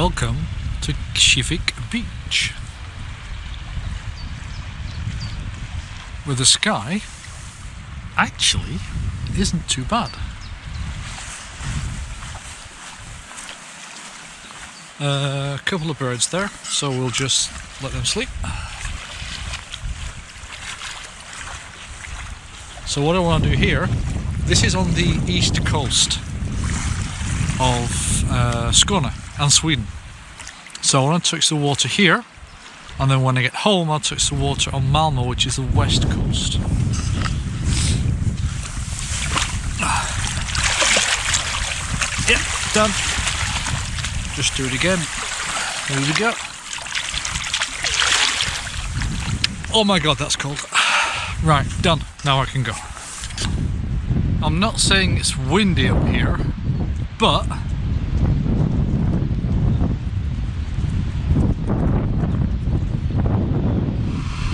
Welcome to Kivik beach, where the sky actually isn't too bad. A couple of birds there, so we'll just let them sleep. So what I want to do here, this is on the east coast of Skåne and Sweden. So I want to touch the water here, and then when I get home I'll touch the water on Malmo, which is the west coast. Yep, done. Just do it again. There we go. Oh my god, that's cold. Right, done. Now I can go. I'm not saying it's windy up here, but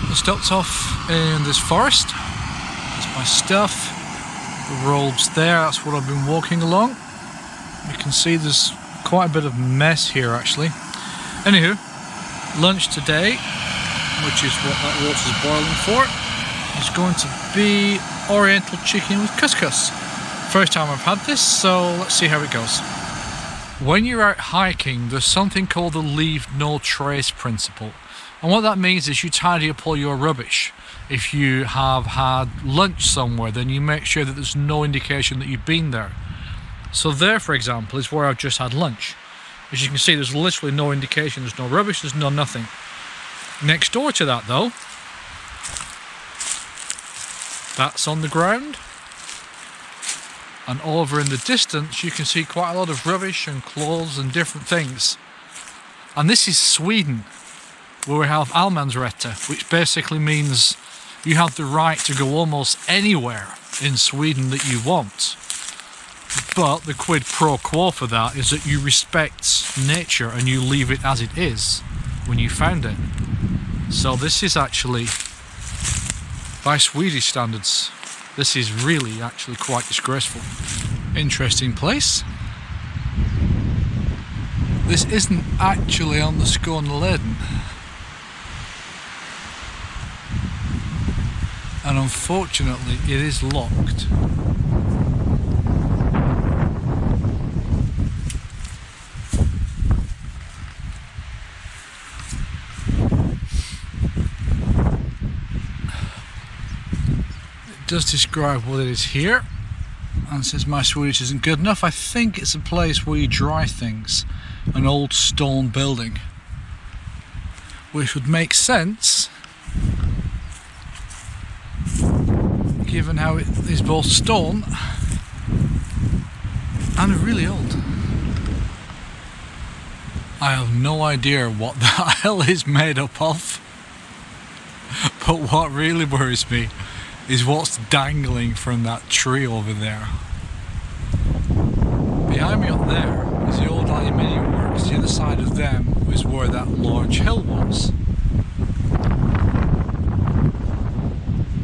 I stopped off in this forest. That's my stuff. The road's there, that's what I've been walking along. You can see there's quite a bit of mess here actually. Anywho, lunch today, which is what that water's boiling for, is going to be oriental chicken with couscous. First time I've had this, so let's see how it goes. When you're out hiking, there's something called the leave no trace principle. And what that means is you tidy up all your rubbish. If you have had lunch somewhere, then you make sure that there's no indication that you've been there. So there, for example, is where I've just had lunch. As you can see, there's literally no indication, there's no rubbish, there's no nothing. Next door to that though, that's on the ground. And over in the distance you can see quite a lot of rubbish and clothes and different things. And this is Sweden, where we have allemansrätt, which basically means you have the right to go almost anywhere in Sweden that you want. But the quid pro quo for that is that you respect nature and you leave it as it is when you found it. So this is actually, by Swedish standards, this is really actually quite disgraceful. Interesting place. This isn't actually on the Skåneleden. And unfortunately it is locked. It does describe what it is here, and since my Swedish isn't good enough, I think it's a place where you dry things, an old stone building, which would make sense given how it is both stone and really old. I have no idea what the hell is made up of, but what really worries me is what's dangling from that tree over there. Behind me up there is the old aluminium works. The other side of them is where that large hill was.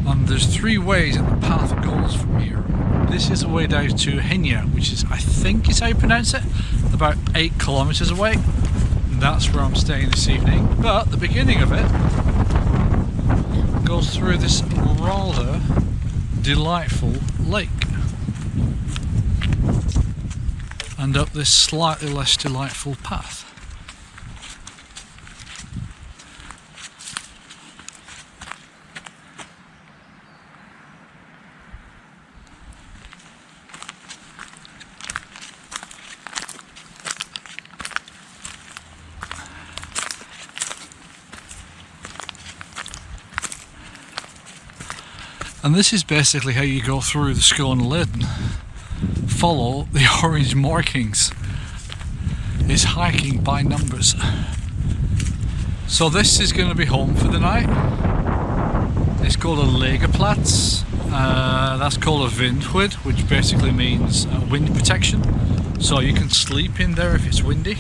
And there's three ways that the path goes from here. This is a way down to Hinya, which is, I think is how you pronounce it, about 8 kilometers away. And that's where I'm staying this evening. But the beginning of it goes through this rather delightful lake and up this slightly less delightful path. And this is basically how you go through the Skåneleden. Follow the orange markings. It's hiking by numbers. So this is going to be home for the night. It's called a Lägerplats. That's called a vindskyd, which basically means wind protection. So you can sleep in there if it's windy.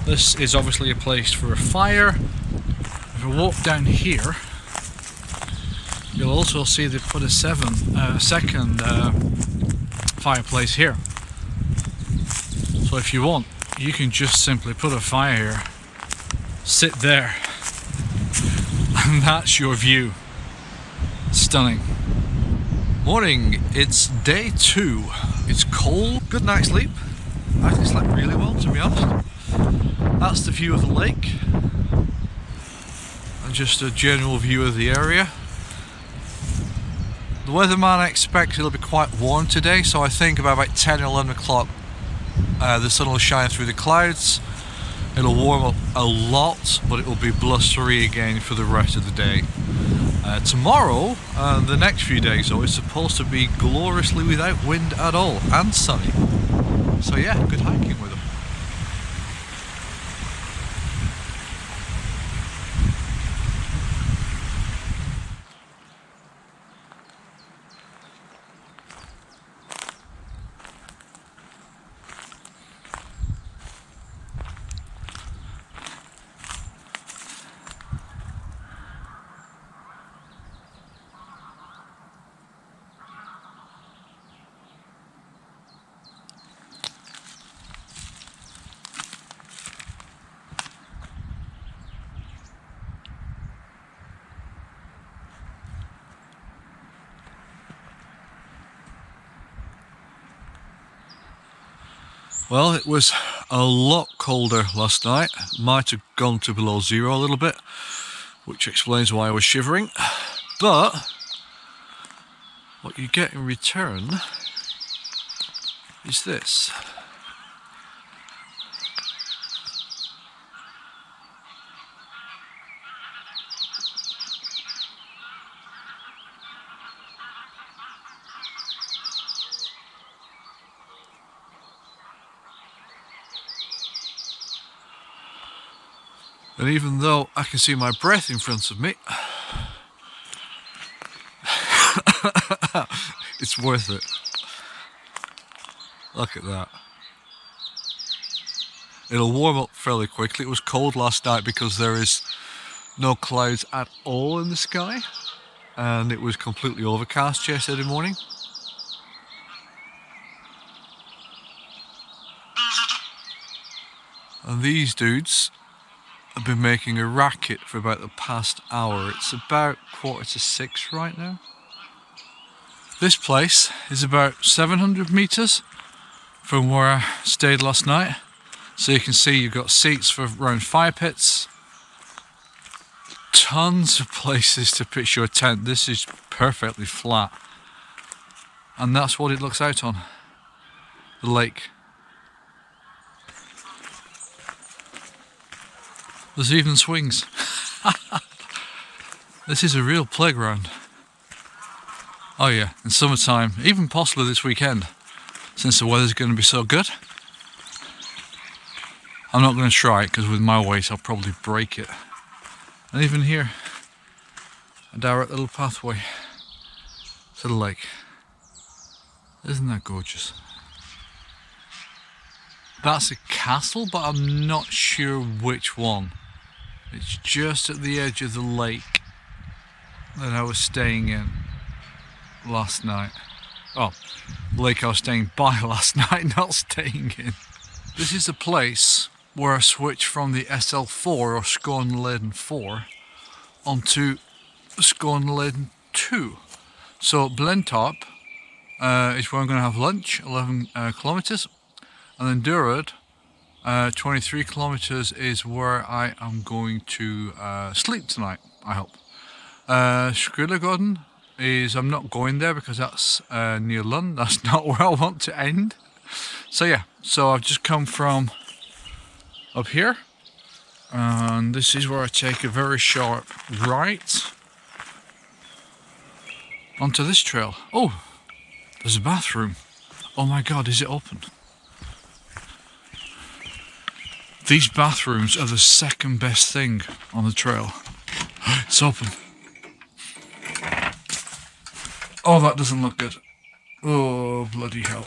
This is obviously a place for a fire. If I walk down here, you'll also see they put a second fireplace here. So if you want you can just simply put a fire here, sit there, and that's your view. Stunning. Morning, it's day 2. It's cold, good night's sleep. I actually slept really well, to be honest. That's the view of the lake. And just a general view of the area. The weatherman expects it'll be quite warm today, so I think about 10 or 11 o'clock the sun will shine through the clouds. It'll warm up a lot, but it will be blustery again for the rest of the day. Tomorrow, the next few days though, is supposed to be gloriously without wind at all, and sunny. So yeah, good hiking with them. Well, it was a lot colder last night. Might have gone to below 0 a little bit, which explains why I was shivering. But what you get in return is this. And even though I can see my breath in front of me, it's worth it. Look at that. It'll warm up fairly quickly. It was cold last night because there is no clouds at all in the sky, and it was completely overcast yesterday morning. And these dudes have been making a racket for about the past hour. It's about 5:45 right now. This place is about 700 meters from where I stayed last night. So you can see you've got seats for around fire pits. Tons of places to pitch your tent. This is perfectly flat. And that's what it looks out on. The lake. There's even swings. This is a real playground. Oh yeah, in summertime, even possibly this weekend, since the weather's going to be so good. I'm not going to try it because with my weight I'll probably break it. And even here, a direct little pathway to the lake. Isn't that gorgeous? That's a castle, but I'm not sure which one. It's just at the edge of the lake that I was staying in last night. Oh, the lake I was staying by last night, not staying in. This is the place where I switched from the SL4 or Skåneleden 4 onto Skåneleden 2. So Blentorp is where I'm going to have lunch, 11 kilometers, and then Durrad, 23 kilometers is where I am going to sleep tonight, I hope. Skåneleden is, I'm not going there because that's near Lund. That's not where I want to end. So yeah, so I've just come from up here, and this is where I take a very sharp right onto this trail. Oh, there's a bathroom. Oh my god, is it open? These bathrooms are the second best thing on the trail. It's open. Oh, that doesn't look good. Oh, bloody hell.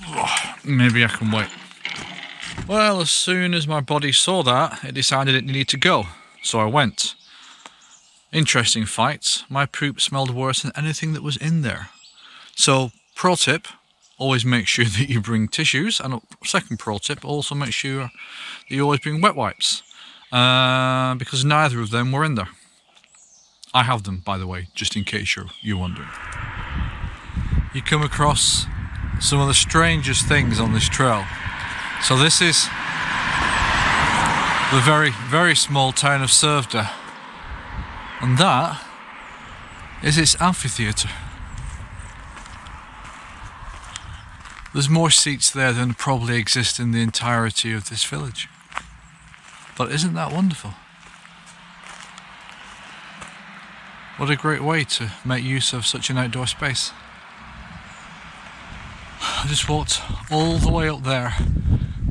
Oh, maybe I can wait. Well, as soon as my body saw that, it decided it needed to go. So I went. Interesting fight. My poop smelled worse than anything that was in there. So, pro tip, always make sure that you bring tissues, and second pro tip, also make sure that you always bring wet wipes, because neither of them were in there. I have them, by the way, just in case you're wondering. You come across some of the strangest things on this trail. So this is the very, very small town of Sövde, and that is its amphitheatre. There's more seats there than probably exist in the entirety of this village. But isn't that wonderful? What a great way to make use of such an outdoor space. I just walked all the way up there,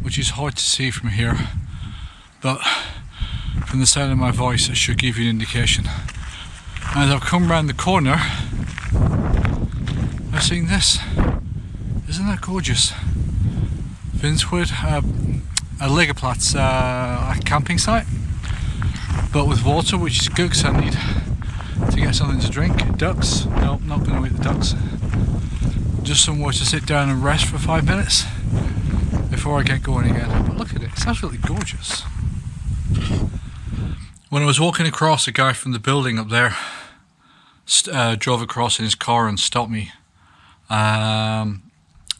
which is hard to see from here, but from the sound of my voice it should give you an indication. As I've come round the corner, I've seen this. Isn't that gorgeous? Vinswood, a Liggerplats, a camping site, but with water, which is good because I need to get something to drink. Ducks? Nope, not going to eat the ducks. Just somewhere to sit down and rest for 5 minutes before I get going again. But look at it, it's absolutely gorgeous. When I was walking across, a guy from the building up there drove across in his car and stopped me.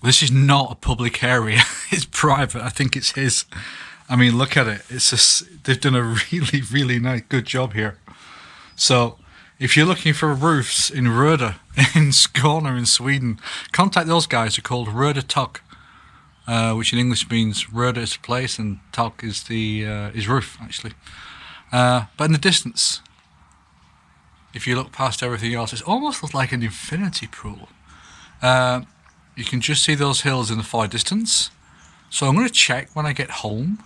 This is not a public area, it's private. I think it's his. I mean, look at it. It's just, they've done a really, really nice, good job here. So if you're looking for roofs in Röda, in Skåne in Sweden, contact those guys. They're called Röda Tak, which in English means Röda is the place and Tak is the is roof, actually. But in the distance, if you look past everything else, it almost looks like an infinity pool. You can just see those hills in the far distance. So I'm going to check when I get home.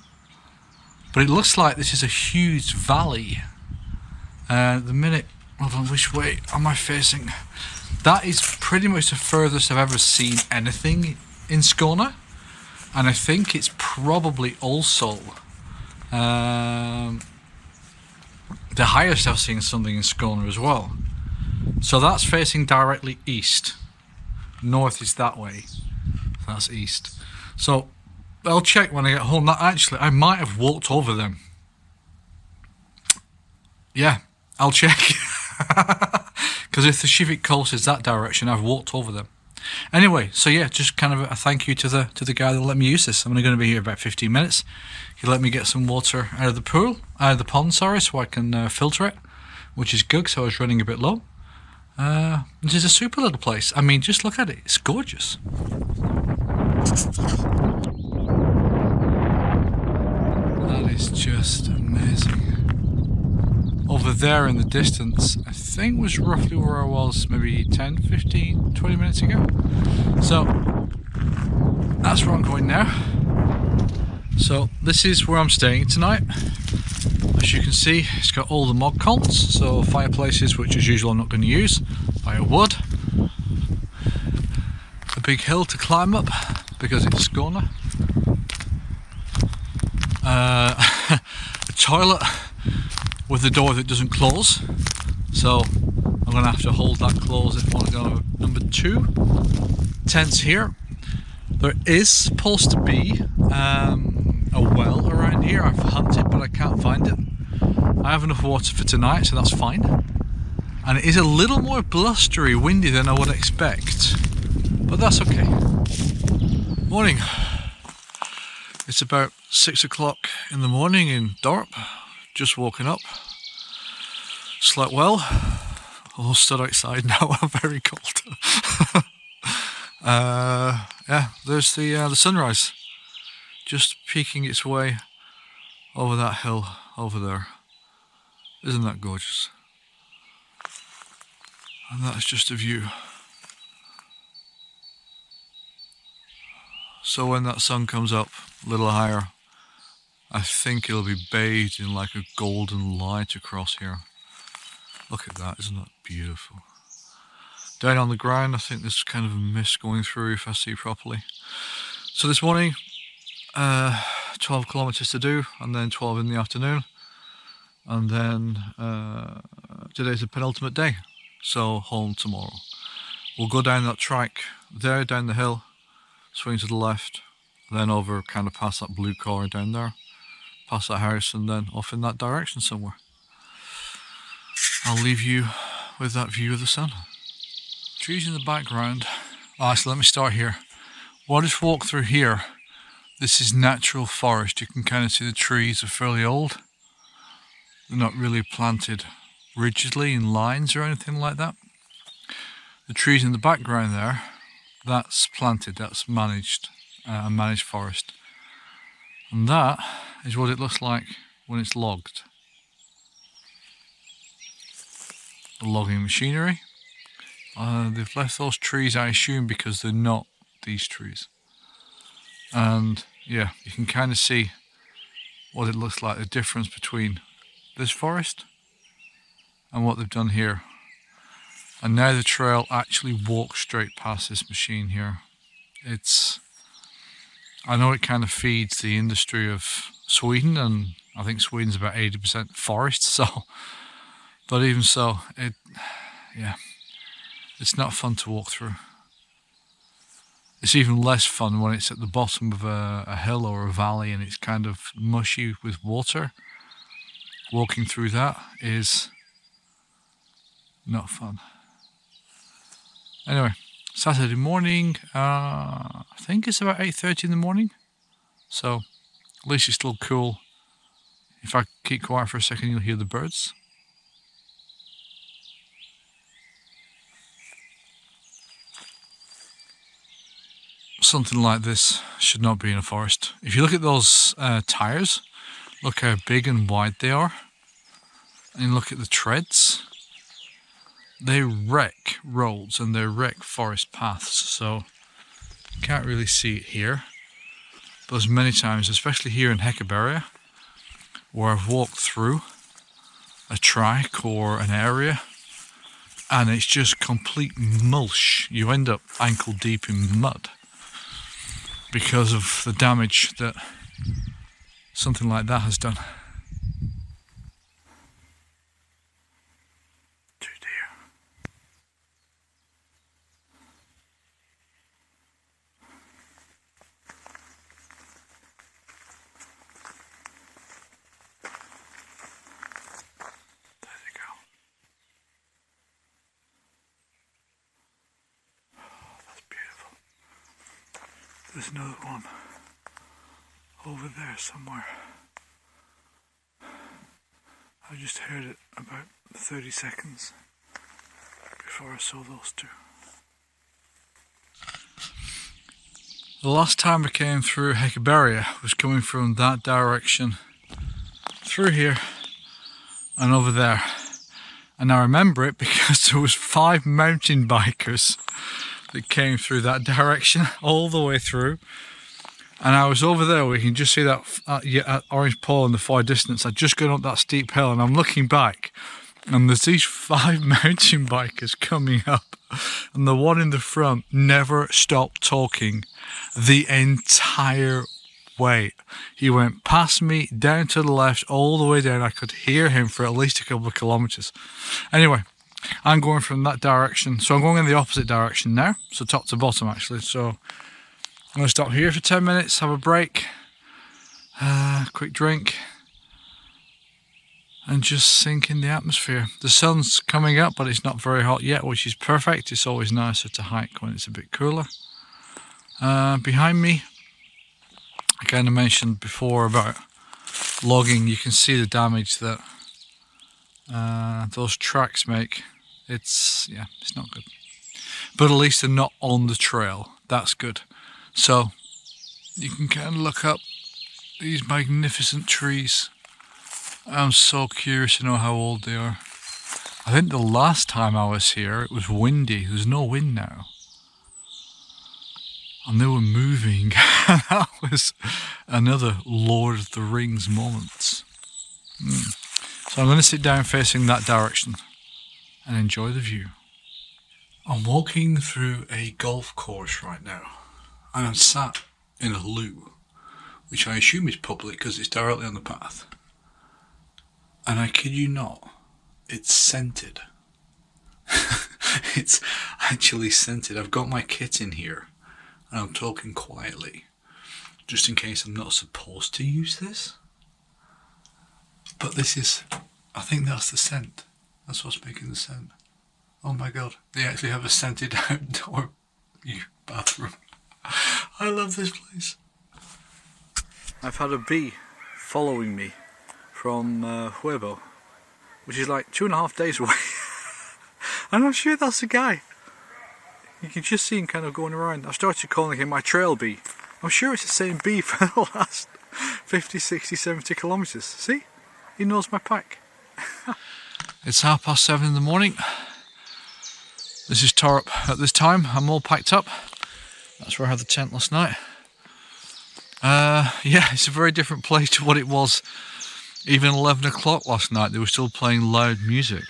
But it looks like this is a huge valley. The minute, hold on, which way am I facing? That is pretty much the furthest I've ever seen anything in Skåne. And I think it's probably also the highest I've seen something in Skåne as well. So that's facing directly east. North is that way. That's east. So I'll check when I get home. That actually, I might have walked over them. Yeah, I'll check. Because if the Kivik coast is that direction, I've walked over them. Anyway, so yeah, just kind of a thank you to the guy that let me use this. I'm only going to be here about 15 minutes. He let me get some water out of the pool, out of the pond, sorry, so I can filter it, which is good, so I was running a bit low. This is a super little place. I mean, just look at it. It's gorgeous. That is just amazing. Over there in the distance, I think was roughly where I was maybe 10, 15, 20 minutes ago. So, that's where I'm going now. So, this is where I'm staying tonight. As you can see, it's got all the mod cons, so fireplaces, which as usual I'm not going to use, firewood, a big hill to climb up because it's Skåne, a toilet with a door that doesn't close, so I'm going to have to hold that closed if I want to go to number 2. Tents here. There is supposed to be a well around here. I've hunted but I can't find it. I have enough water for tonight, so that's fine. And it is a little more blustery, windy than I would expect, but that's okay. Morning. It's about 6 o'clock in the morning in Dorp. Just woken up. Slept well. All stood outside now. I'm very cold. Yeah, there's the sunrise, just peeking its way over that hill over there. Isn't that gorgeous? And that's just a view. So when that sun comes up a little higher, I think it'll be bathed in like a golden light across here. Look at that, isn't that beautiful? Down on the ground, I think there's kind of a mist going through if I see properly. So this morning, 12 kilometers to do, and then 12 in the afternoon. And then today's the penultimate day, so home tomorrow. We'll go down that track there, down the hill, swing to the left, then over kind of past that blue car down there, past that house, and then off in that direction somewhere. I'll leave you with that view of the sun. Trees in the background. So let me start here. Well, I just walk through here. This is natural forest. You can kind of see the trees are fairly old. They're not really planted rigidly in lines or anything like that. The trees in the background there, that's planted, that's managed, a managed forest. And that is what it looks like when it's logged. The logging machinery. They've left those trees, I assume, because they're not these trees. And yeah, you can kind of see what it looks like, the difference between this forest and what they've done here. And now the trail actually walks straight past this machine here. I know it kind of feeds the industry of Sweden, and I think Sweden's about 80% forest, so, but even so, it's not fun to walk through. It's even less fun when it's at the bottom of a hill or a valley and it's kind of mushy with water. Walking through that is not fun. Anyway, Saturday morning, I think it's about 8:30 in the morning, so at least it's still cool. If I keep quiet for a second, you'll hear the birds. Something like this should not be in a forest. If you look at those tires, look how big and wide they are, and look at the treads. They wreck roads and they wreck forest paths, so you can't really see it here. But there's many times, especially here in Häckeberga, where I've walked through a track or an area and it's just complete mulch. You end up ankle deep in mud because of the damage that something like that has done. There's another one over there somewhere. I just heard it about 30 seconds before I saw those two. The last time I came through Häckeberga was coming from that direction through here and over there. And I remember it because there was 5 mountain bikers that came through that direction all the way through, and I was over there. We can just see that orange pole in the far distance. I'd just gone up that steep hill and I'm looking back and there's these 5 mountain bikers coming up, and the one in the front never stopped talking the entire way. He went past me, down to the left, all the way down. I could hear him for at least a couple of kilometers. Anyway, I'm going from that direction, so I'm going in the opposite direction now, so top to bottom actually. So I'm going to stop here for 10 minutes, have a break, quick drink, and just sink in the atmosphere. The sun's coming up, but it's not very hot yet, which is perfect. It's always nicer to hike when it's a bit cooler. Behind me, I kind of mentioned before about logging. You can see the damage that those tracks make. It's not good, but at least they're not on the trail. That's good. So you can kind of look up these magnificent trees. I'm so curious to know how old they are. I think the last time I was here it was windy. There's no wind now, and they were moving. That was another Lord of the Rings moment. So I'm going to sit down facing that direction and enjoy the view. I'm walking through a golf course right now, and I'm sat in a loo, which I assume is public because it's directly on the path. And I kid you not, it's scented. It's actually scented. I've got my kit in here, and I'm talking quietly, just in case I'm not supposed to use this. But this is, I think that's the scent. That's what's making the scent. Oh my god, they actually have a scented outdoor bathroom. I love this place. I've had a bee following me from Huebo, which is like 2.5 days away. And I'm sure that's the guy. You can just see him kind of going around. I've started calling him my trail bee. I'm sure it's the same bee for the last 50, 60, 70 kilometres. See? He knows my pack. It's 7:30 in the morning. This is Torup at this time. I'm all packed up. That's where I had the tent last night. Yeah, it's a very different place to what it was even 11 o'clock last night. They were still playing loud music.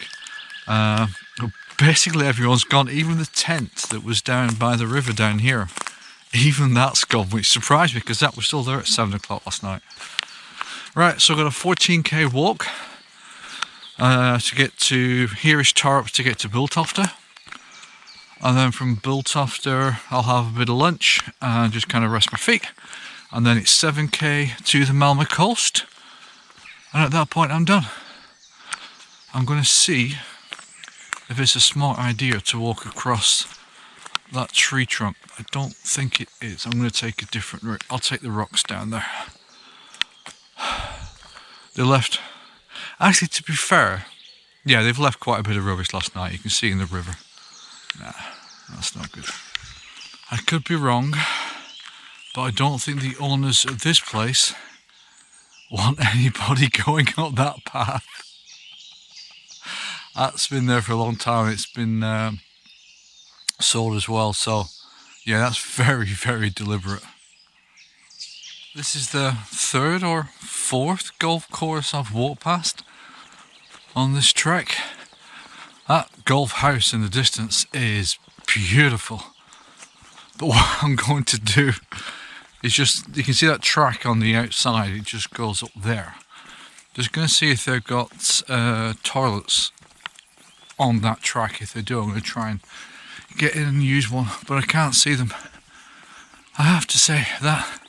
Basically everyone's gone, even the tent that was down by the river down here, even that's gone, which surprised me because that was still there at 7 o'clock last night. Right, so I've got a 14k walk to get to, here is Torup to get to Bultofte. And then from Bultofte I'll have a bit of lunch and just kind of rest my feet. And then it's 7k to the Malmö coast. And at that point I'm done. I'm going to see if it's a smart idea to walk across that tree trunk. I don't think it is. I'm going to take a different route. I'll take the rocks down there. They left, actually to be fair, yeah, they've left quite a bit of rubbish last night. You can see in the river. Nah, that's not good. I could be wrong, but I don't think the owners of this place want anybody going up that path. That's been there for a long time. It's been sold as well, so yeah, that's very, very deliberate. This is the 3rd or 4th golf course I've walked past on this trek. That golf house in the distance is beautiful. But what I'm going to do is just, you can see that track on the outside, it just goes up there. Just going to see if they've got toilets on that track. If they do, I'm going to try and get in and use one, but I can't see them. I have to say that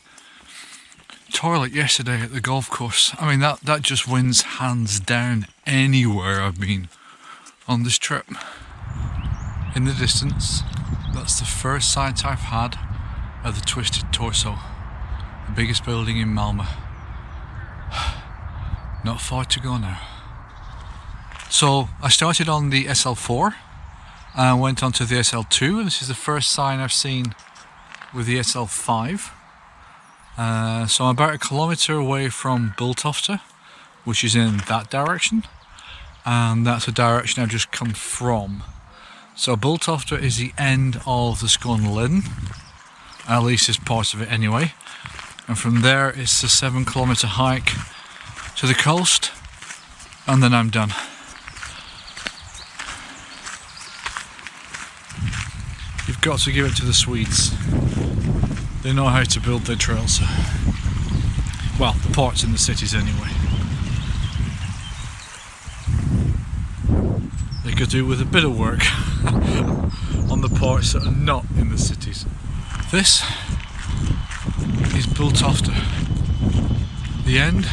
toilet yesterday at the golf course, I mean that just wins hands down anywhere I've been on this trip. In the distance, that's the first sight I've had of the Twisted Torso, the biggest building in Malmö. Not far to go now. So I started on the SL4 and went on to the SL2, and this is the first sign I've seen with the SL5. So I'm about 1 kilometre away from Bultofte, which is in that direction, and that's the direction I've just come from. So Bultofte is the end of the Skåneleden, at least it's part of it anyway, and from there it's a 7 kilometre hike to the coast, and then I'm done. You've got to give it to the Swedes. They know how to build their trails. Well, the parts in the cities anyway. They could do with a bit of work on the parts that are not in the cities. This is Bultofte, the end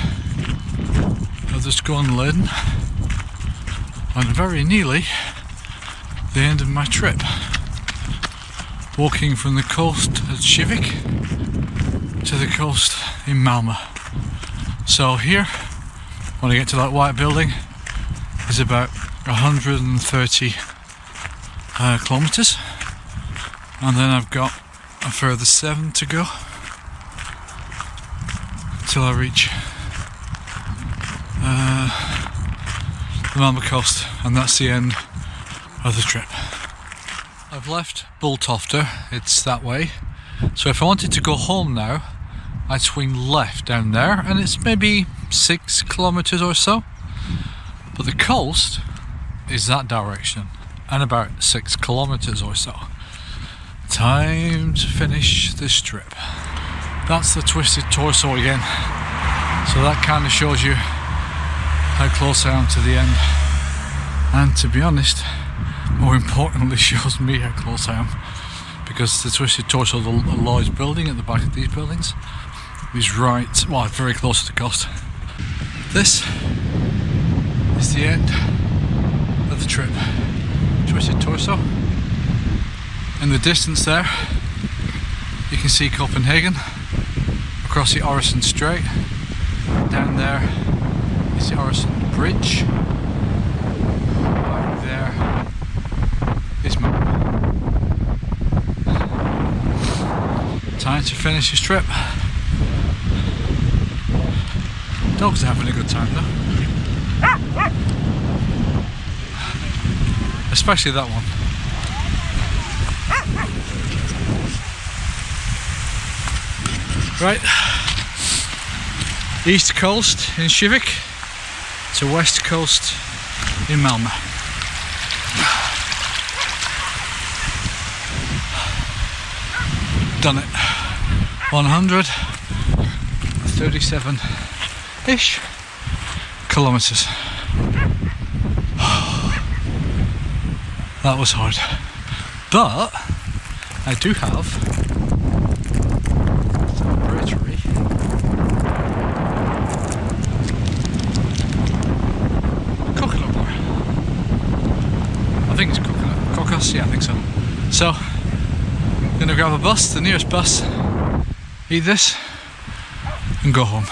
of the Skåneleden, and very nearly the end of my trip. Walking from the coast at Kivik to the coast in Malmö. So here, when I get to that white building, is about 130 kilometres, and then I've got a further 7 to go till I reach the Malmö coast, and that's the end of the trip. I've left Bultofte, it's that way, so if I wanted to go home now, I'd swing left down there, and it's maybe 6 kilometres or so, but the coast is that direction, and about 6 kilometres or so. Time to finish this trip. That's the Twisted Torso again, so that kind of shows you how close I am to the end, and to be honest, more importantly, shows me how close I am because the Twisted Torso, the Lloyd's building at the back of these buildings, is right, well, very close to the coast. This is the end of the trip. Twisted Torso. In the distance there, you can see Copenhagen across the Øresund Strait. Down there is the Øresund Bridge. Back there is Malmo. Time to finish this trip. Dogs are having a good time though. Especially that one. Right, east coast in Kivik to west coast in Malmö. Done it. 137-ish kilometers. That was hard, but I do have celebratory coconut bar. I think it's coconut, cocos, yeah, I think so. So, I'm gonna grab a bus, the nearest bus, eat this, and go home.